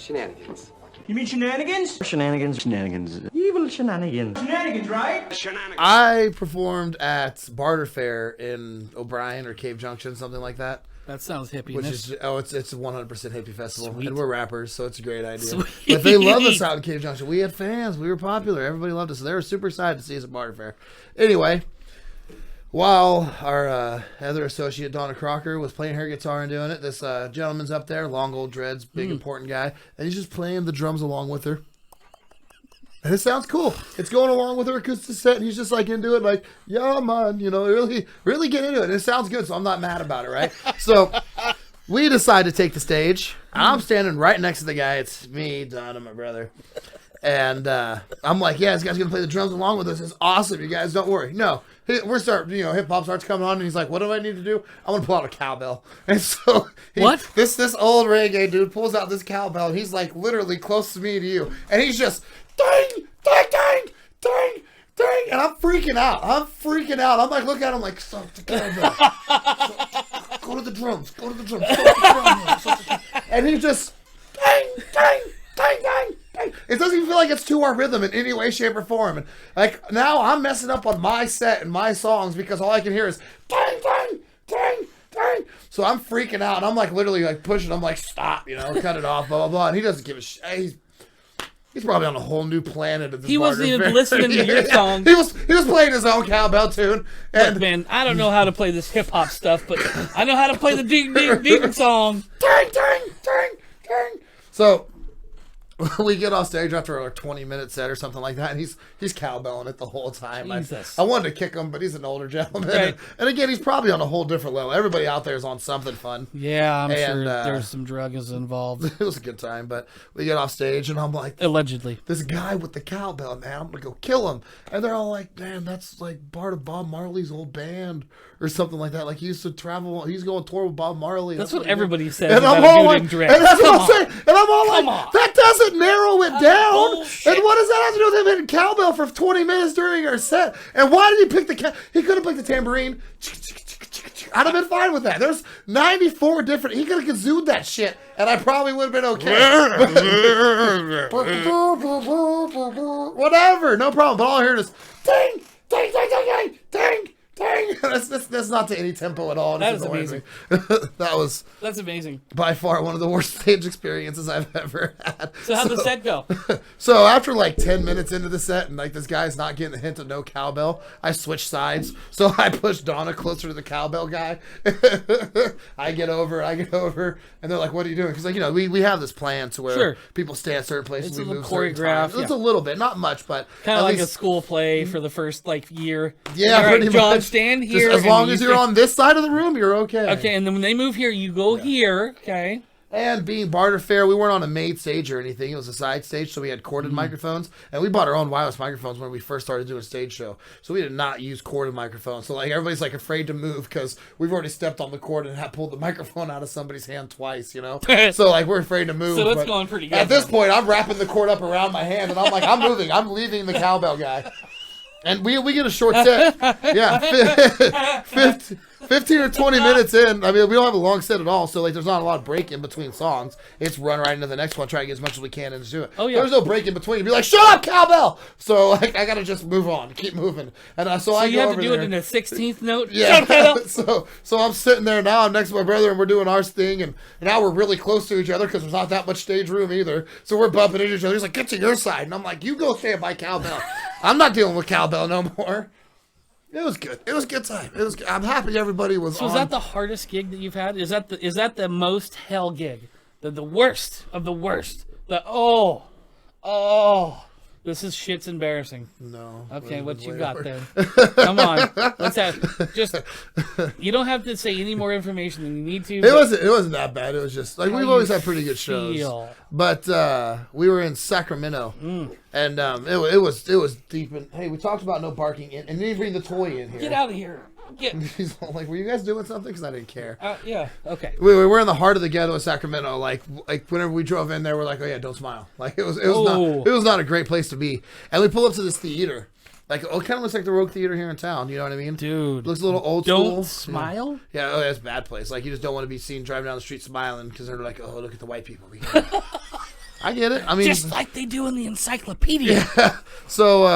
Shenanigans. You mean shenanigans? Shenanigans. Evil shenanigans. Shenanigans, right? Shenanigans. I performed at Barter Fair in O'Brien or Cave Junction, something like that. That sounds hippie. Which is, it's a 100% hippie festival. Sweet. And we're rappers, so it's a great idea. Sweet. But they love us out in Cave Junction. We had fans. We were popular. Everybody loved us. So they were super excited to see us at Barter Fair. Anyway, while our other associate, Donna Crocker, was playing her guitar and doing it, this gentleman's up there, long old dreads, big important guy, and he's just playing the drums along with her. And it sounds cool. It's going along with her acoustic set, and he's just like into it, like, yeah, man, you know, really get into it. And it sounds good, so I'm not mad about it, right? So we decide to take the stage. I'm standing right next to the guy. It's me, Don, and my brother. And I'm like, yeah, this guy's going to play the drums along with us. It's awesome. You guys don't worry. No. We're starting, hip hop starts coming on, and he's like, what do I need to do? I want to pull out a cowbell. And so this old reggae dude pulls out this cowbell, and he's like literally close to me to you. And he's just, ding, ding, ding, ding, ding. And I'm freaking out. I'm like, look at him like, stop the cowbell. Go to the drums. Go to the drums. And he just, ding, ding, ding, ding. It doesn't even feel like it's to our rhythm in any way, shape, or form. And like now I'm messing up on my set and my songs because all I can hear is dang, dang, dang, dang. So I'm freaking out and I'm like literally like pushing. I'm like, stop, cut it off, blah, blah, blah. And he doesn't give a shit. He's probably on a whole new planet at this. He wasn't even listening to your song. He was playing his own cowbell tune. And look, man, I don't know how to play this hip hop stuff, but I know how to play the deep song. Dang, dang, dang, dang. So we get off stage after a 20-minute set or something like that, and he's cowbelling it the whole time. I wanted to kick him, but he's an older gentleman. Right. And again, he's probably on a whole different level. Everybody out there is on something fun. Yeah, I'm sure there's some drugs involved. It was a good time, but we get off stage, and I'm like, allegedly, this guy with the cowbell, man, I'm going to go kill him. And they're all like, man, that's like part of Bob Marley's old band or something like that. Like he used to travel, he's going tour with Bob Marley. That's what everybody says and about I'm a all dude like, in dreads. and that's what I'm saying. And I'm all Come like, on. that doesn't narrow it down. Bullshit. And what does that have to do with him hitting cowbell for 20 minutes during our set? And why did he pick he could have picked the tambourine. I'd have been fine with that. There's 94 different, he could have kazooed that shit, and I probably would have been okay. Whatever, no problem. But all I heard is ding, ding, ding, ding, ding, ding. Dang, that's not to any tempo at all. That was amazing. That's amazing. By far one of the worst stage experiences I've ever had. So how'd the set go? So after like 10 minutes into the set and like this guy's not getting the hint of no cowbell, I switched sides. So I pushed Donna closer to the cowbell guy. I get over, and they're like, "What are you doing?" Because like we have this plan to where people stay at certain places. It's we a little move certain choreographed. times. It's a little bit, not much, but kind of like a school play for the first year. Yeah, all right, pretty John, much. stand here. Just as long as you're on this side of the room, you're okay. Okay, and then when they move here, you go here. Okay. And being Barter Fair, we weren't on a main stage or anything. It was a side stage, so we had corded microphones. And we bought our own wireless microphones when we first started doing a stage show. So we did not use corded microphones. So everybody's afraid to move because we've already stepped on the cord and pulled the microphone out of somebody's hand twice, So we're afraid to move. So that's going pretty good. At this point, I'm wrapping the cord up around my hand, and I'm like, I'm moving. I'm leaving the cowbell guy. And we get a short set. Yeah, 15 or 20 minutes in. I mean, we don't have a long set at all, so there's not a lot of break in between songs. It's run right into the next one, try to get as much as we can into it. Oh yeah. There's no break in between. You'd be like, shut up, cowbell! So I gotta just move on, keep moving. And so I you go have over to do there. it in a 16th note? Yeah. so I'm sitting there now, I'm next to my brother, and we're doing our thing, and now we're really close to each other because there's not that much stage room either. So we're bumping into each other. He's like, get to your side. And I'm like, you go stand by cowbell. I'm not dealing with cowbell no more. It was good. It was a good time. I'm happy everybody was. So is that the hardest gig that you've had? Is that the most hell gig? The worst of the worst? This is shit's embarrassing. No. Okay, what you got then? Come on. Let's have you don't have to say any more information than you need to. It wasn't that bad. It was just we've always had pretty good shows. But we were in Sacramento, and it was deep in. Hey, we talked about no barking and didn't bring the toy in here. Get out of here. He's like, were you guys doing something? Because I didn't care. Yeah. Okay. We were in the heart of the ghetto of Sacramento. Like whenever we drove in there, we're like, oh yeah, don't smile. Like it was not a great place to be. And we pull up to this theater. It kind of looks like the Rogue Theater here in town. You know what I mean? Dude. Looks a little old school. Don't smile? Yeah, that's a bad place. You just don't want to be seen driving down the street smiling because they're like, oh, look at the white people. I get it. I mean, Just like they do in the encyclopedia. so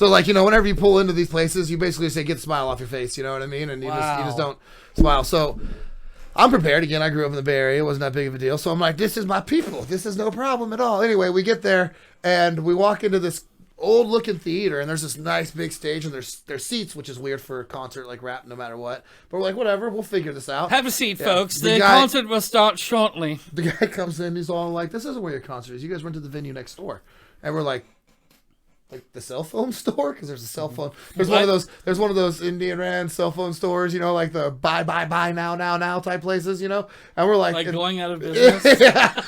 like, you know, whenever you pull into these places, you basically say, get the smile off your face. You know what I mean? And you just don't smile. So I'm prepared. Again, I grew up in the Bay Area. It wasn't that big of a deal. So I'm like, this is my people. This is no problem at all. Anyway, we get there and we walk into this old looking theater, and there's this nice big stage, and there's seats, which is weird for a concert like rap, no matter what. But we're like, whatever, we'll figure this out. Have a seat, folks. The The guy- concert will start shortly. The guy comes in, he's all like, this isn't where your concert is. You guys went to the venue next door. And we're like the cell phone store? Because there's a cell phone. There's one of those Indian Rand cell phone stores, you know, like the buy now type places, you know? And we're like Going out of business. yeah.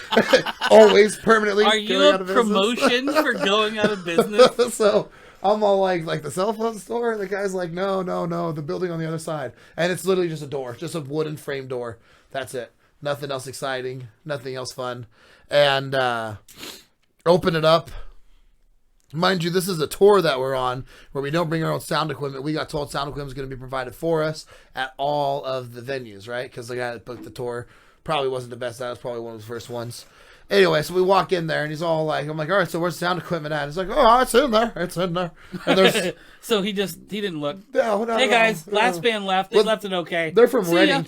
Always permanently. Are you going a out of business. promotion for going out of business? So I'm all like the cell phone store. The guy's like, no, the building on the other side, and it's literally just a door, just a wooden frame door. That's it. Nothing else exciting. Nothing else fun. And open it up. Mind you, this is a tour that we're on where we don't bring our own sound equipment. We got told sound equipment is going to be provided for us at all of the venues, right? Because the guy that booked the tour probably wasn't the best. That was probably one of the first ones. Anyway, so we walk in there, and he's all like, I'm like, all right, so where's the sound equipment at? He's like, oh, it's in there. It's in there. And there's... So he didn't look. No, Hey, guys, last band left. They left it okay. They're from See ya. Reading.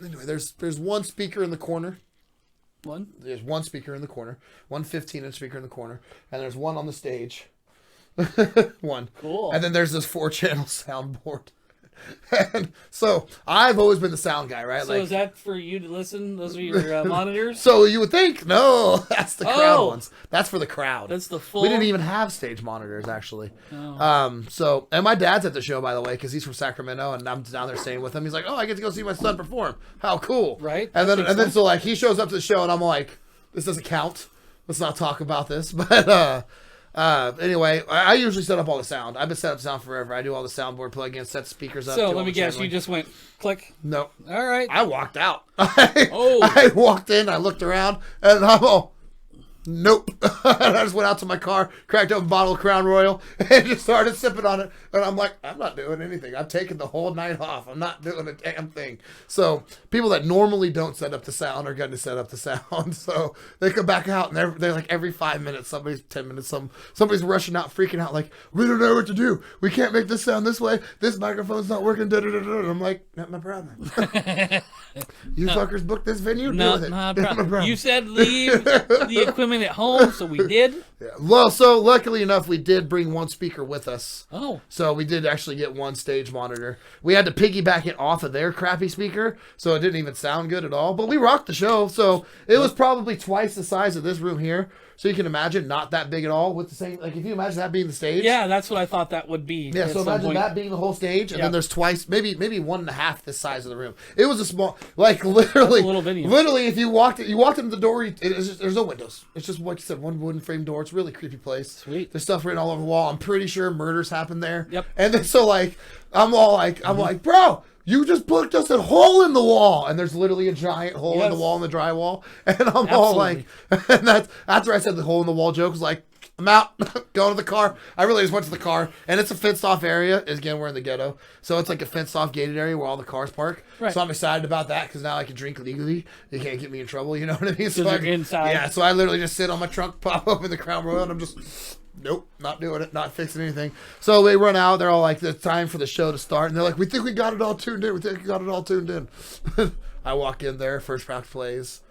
Anyway, there's one speaker in the corner. There's one speaker in the corner. One 15-inch speaker in the corner. And there's one on the stage. One. Cool. And then there's this 4-channel soundboard. And so I've always been the sound guy, right? So is that for you to listen? Those are your monitors? So you would think, no, that's the crowd Oh. ones. That's for the crowd. That's the full... We didn't even have stage monitors, actually. Oh. So, and my dad's at the show, by the way, because he's from Sacramento, and I'm down there staying with him. He's like, oh, I get to go see my son perform. How cool. Right. And That then, makes sense. so like, he shows up to the show, and I'm like, this doesn't count. Let's not talk about this. But, anyway, I usually set up all the sound. I've been setting up sound forever. I do all the soundboard plugins, set speakers up. So do all let me the guess, channeling. you just went click. No. All right. I walked out. Oh. I walked in, I looked around, and I'm all, nope. And I just went out to my car, cracked open a bottle of Crown Royal, and just started sipping on it. And I'm like, I'm not doing anything. I'm taking the whole night off. I'm not doing a damn thing. So people that normally don't set up the sound are going to set up the sound. So they come back out, and they're like every 5 minutes, somebody's 10 minutes, somebody's rushing out, freaking out, like, we don't know what to do. We can't make this sound this way. This microphone's not working. Da, da, da, da. And I'm like, not my problem. You fuckers booked this venue? Deal No, with it. not Not my problem. You said leave the equipment at home, so we did. Yeah. Well, so luckily enough, we did bring one speaker with us. Oh. So we did actually get one stage monitor. We had to piggyback it off of their crappy speaker, so it didn't even sound good at all. But we rocked the show. So it was probably twice the size of this room here. So you can imagine, not that big at all with the same, like if you imagine that being the stage. Yeah, that's what I thought that would be. Yeah, at so some imagine point. that being the whole stage, and Yep. then there's twice, maybe 1.5 this size of the room. It was a small, like literally, That's a little venue. literally, if you walked into the door, there's no windows. It's just like you said, one wooden frame door. It's a really creepy place. Sweet. There's stuff written all over the wall. I'm pretty sure murders happened there. Yep. And then so like, I'm like, bro, you just booked us a hole in the wall, and there's literally a giant hole in the Yes. wall in the drywall, and I'm all like, and that's where I said the hole in the wall joke was like, I'm out, going to the car. I really just went to the car, and it's a fenced off area. Again, we're in the ghetto, so it's like a fenced off gated area where all the cars park. Right. So I'm excited about that because now I can drink legally. You can't get me in trouble. You know what I mean? So you're I can- inside. Yeah. So I literally just sit on my trunk, pop open the Crown Royal, and I'm just. Nope, not doing it, not fixing anything. So they run out. They're all like, it's time for the show to start. And they're like, we think we got it all tuned in. We think we got it all tuned in. I walk in there, first round plays.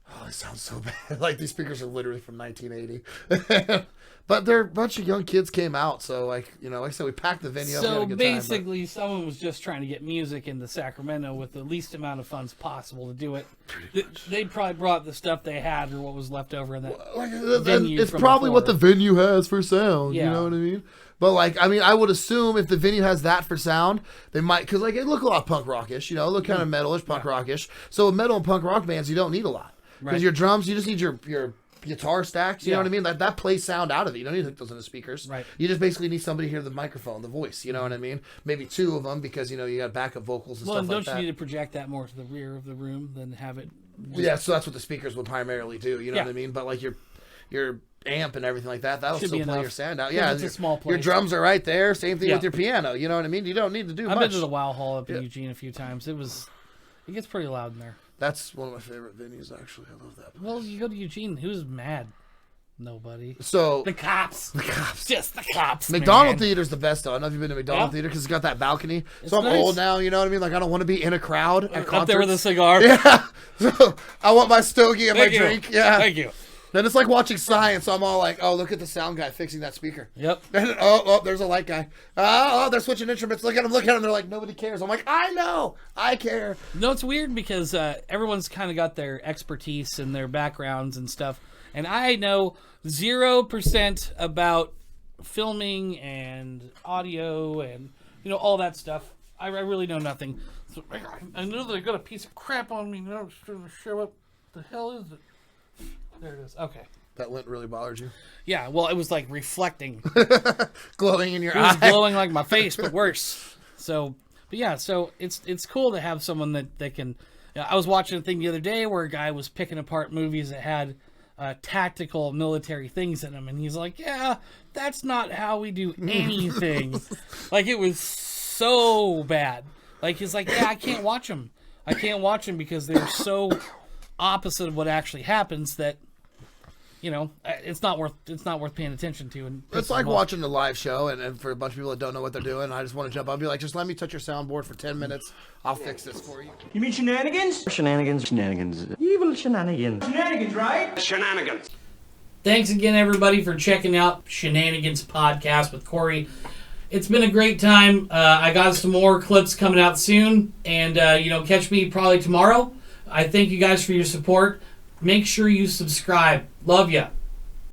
Oh, it sounds so bad. Like these speakers are literally from 1980. But they're a bunch of young kids came out. So like, you know, like I said, we packed the venue up. We had So a good time, but- basically, someone was just trying to get music into Sacramento with the least amount of funds possible to do it. They probably brought the stuff they had or what was left over in that venue. It's from probably what the before. venue has for sound. You Yeah. know what I mean? But like, I mean, I would assume if the venue has that for sound, they might, because like it look a lot punk rockish, you know, it look kind of metalish, punk rockish. So with metal and punk rock bands, you don't need a lot because Right. your drums, you just need your guitar stacks. You know Yeah. what I mean? That plays sound out of it. You don't need to hook those into speakers. Right. You just basically need somebody to hear the microphone, the voice. You know what I mean? Maybe two of them because you know you got backup vocals and Well, stuff and like don't that. you need to project that more to the rear of the room than have it? Yeah, so that's what the speakers would primarily do. You know Yeah. what I mean? But like your amp and everything like that'll Should still be play enough. your sound out. 'Cause Yeah, it's a your- small Your place. drums are right there. Same thing Yeah. with your piano. You know what I mean? You don't need to do I've much. been to the Wow Hall up in Eugene a few times. It gets pretty loud in there. That's one of my favorite venues, actually. I love that place. Well, you go to Eugene. Who's mad? Nobody. So The cops. The cops. Just the cops. McDonald man. Theater's the best, though. I don't know if you've been to McDonald Theater because it's got that balcony. So I'm nice. old now, you know what I mean? Like, I don't want to be in a crowd at concerts. Up there with a cigar. Yeah. So I want my stogie and my Thank you. drink. Yeah. Thank you. Then it's like watching science. I'm all like, oh, look at the sound guy fixing that speaker. Yep. And oh, there's a light guy. Oh, they're switching instruments. Look at them. They're like, nobody cares. I'm like, I know. I care. No, it's weird because everyone's kind of got their expertise and their backgrounds and stuff. And I know 0% about filming and audio and, all that stuff. I really know nothing. So I know that I got a piece of crap on me now. It's trying to show up. The hell is it? There it is. Okay. That lint really bothered you? Yeah, well, it was like reflecting. Glowing in your It was eye. glowing like my face, but worse. So it's cool to have someone that can. I was watching a thing the other day where a guy was picking apart movies that had tactical military things in them, and he's like, "Yeah, that's not how we do anything." Like it was so bad. Like he's like, "Yeah, I can't watch them. I can't watch them because they're so opposite of what actually happens that." It's not worth paying attention to. And It's like watching the live show, and for a bunch of people that don't know what they're doing, I just want to jump up and be like, just let me touch your soundboard for 10 minutes. I'll fix this for you. You mean Shananigans? Shenanigans. Evil shenanigans. Shenanigans, right? Shenanigans. Thanks again, everybody, for checking out Shenanigans Podcast with Corey. It's been a great time. I got some more clips coming out soon, and catch me probably tomorrow. I thank you guys for your support. Make sure you subscribe. Love ya.